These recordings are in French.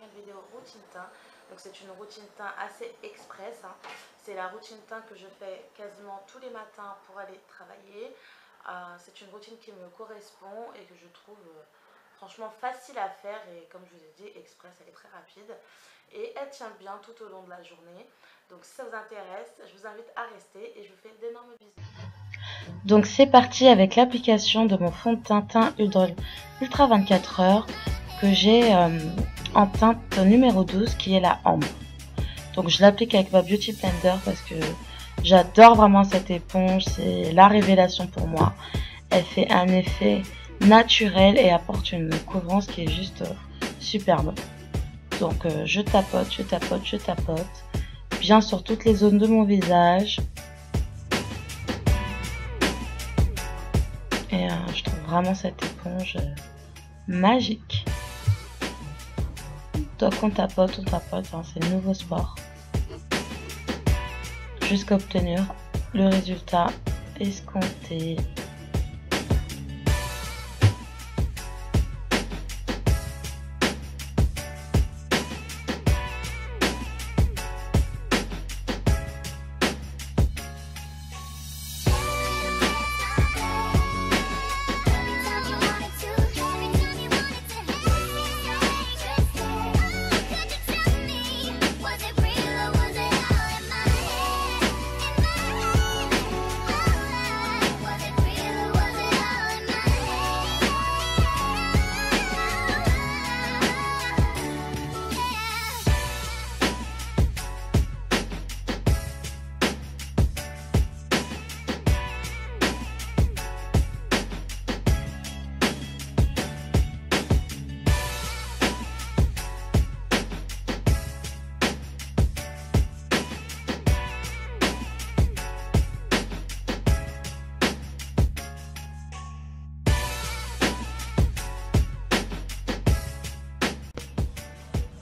une vidéo routine teint. Donc c'est une routine teint assez express, hein. C'est la routine teint que je fais quasiment tous les matins pour aller travailler. C'est une routine qui me correspond et que je trouve franchement facile à faire, et comme je vous ai dit, express, elle est très rapide et elle tient bien tout au long de la journée. Donc si ça vous intéresse, je vous invite à rester et je vous fais d'énormes bisous. Donc c'est parti avec l'application de mon fond de teint Ultra 24 heures que j'ai en teinte numéro 12 qui est la ambre. Donc je l'applique avec ma Beauty Blender parce que j'adore vraiment cette éponge, c'est la révélation pour moi. Elle fait un effet naturel et apporte une couvrance qui est juste superbe. Donc je tapote, je tapote, je tapote bien sur toutes les zones de mon visage. Et je trouve vraiment cette éponge magique. Donc on tapote, hein, c'est le nouveau sport. Jusqu'à obtenir le résultat escompté.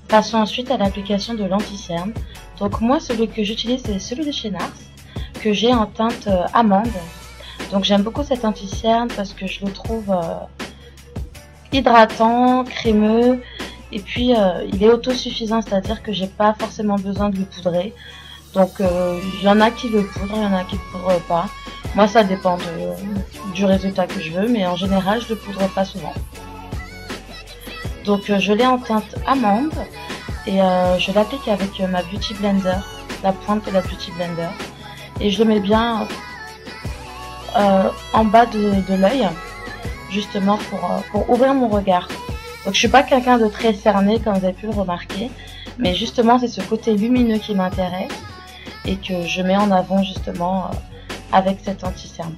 Passons ensuite à l'application de l'anti-cerne. Donc moi, celui que j'utilise, c'est celui de chez NARS, que j'ai en teinte amande. Donc j'aime beaucoup cet anti-cerne parce que je le trouve hydratant, crémeux, et puis il est autosuffisant, c'est-à-dire que j'ai pas forcément besoin de le poudrer. Donc il y en a qui le poudrent, il y en a qui ne poudrent pas. Moi, ça dépend du résultat que je veux, mais en général, je le poudre pas souvent. Donc je l'ai en teinte amande et je l'applique avec ma Beauty Blender, la pointe de la Beauty Blender, et je le mets bien en bas de l'œil, justement pour ouvrir mon regard. Donc je suis pas quelqu'un de très cerné comme vous avez pu le remarquer, mais justement c'est ce côté lumineux qui m'intéresse et que je mets en avant justement avec cet anti-cerne.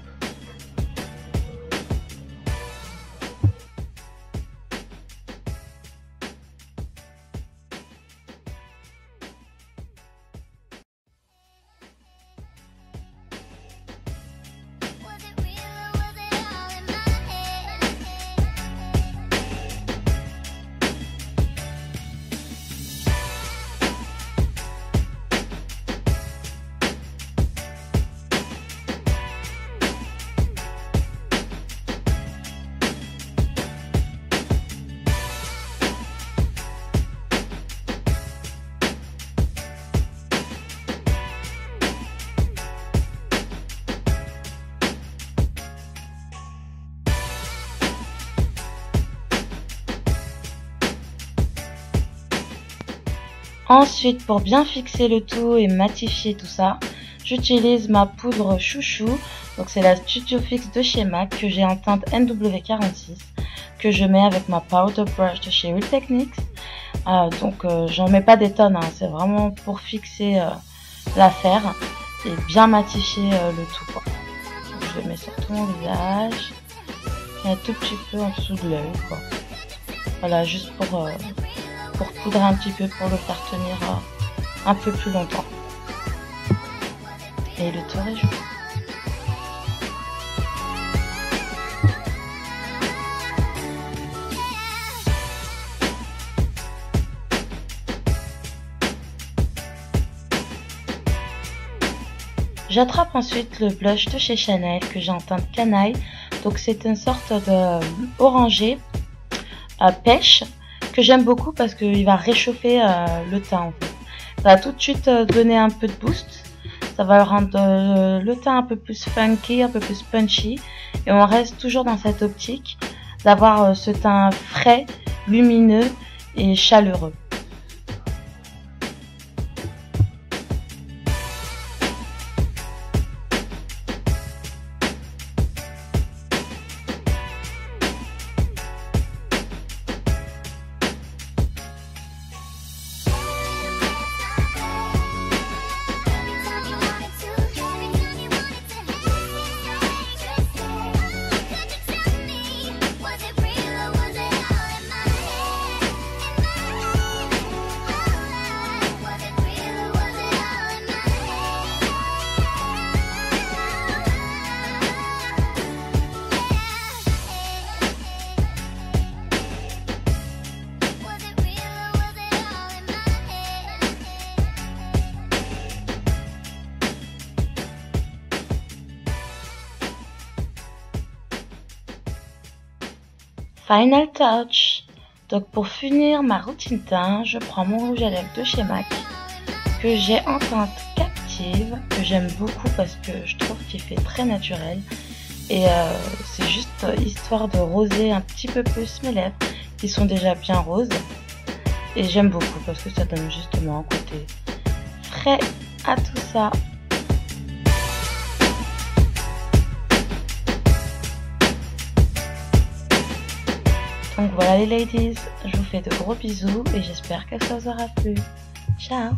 Ensuite, pour bien fixer le tout et matifier tout ça, j'utilise ma poudre chouchou. Donc c'est la Studio Fix de chez MAC que j'ai en teinte NW46, que je mets avec ma Powder Brush de chez Real Techniques. Donc j'en mets pas des tonnes, hein, c'est vraiment pour fixer l'affaire et bien matifier le tout, quoi. Donc, je le mets sur tout mon visage et un tout petit peu en dessous de l'œil, quoi. Voilà, juste pour poudrer un petit peu, pour le faire tenir un peu plus longtemps. Et le tour est joli. J'attrape ensuite le blush de chez Chanel que j'ai en teinte canaille. Donc c'est une sorte de orangé pêche que j'aime beaucoup parce qu'il va réchauffer le teint en fait. Ça va tout de suite donner un peu de boost. Ça va rendre le teint un peu plus funky, un peu plus punchy. Et on reste toujours dans cette optique d'avoir ce teint frais, lumineux et chaleureux. Final touch. Donc pour finir ma routine teint, je prends mon rouge à lèvres de chez MAC que j'ai en teinte captive, que j'aime beaucoup parce que je trouve qu'il fait très naturel. Et c'est juste histoire de roser un petit peu plus mes lèvres qui sont déjà bien roses. Et j'aime beaucoup parce que ça donne justement un côté frais à tout ça. Donc voilà les ladies, je vous fais de gros bisous et j'espère que ça vous aura plu. Ciao!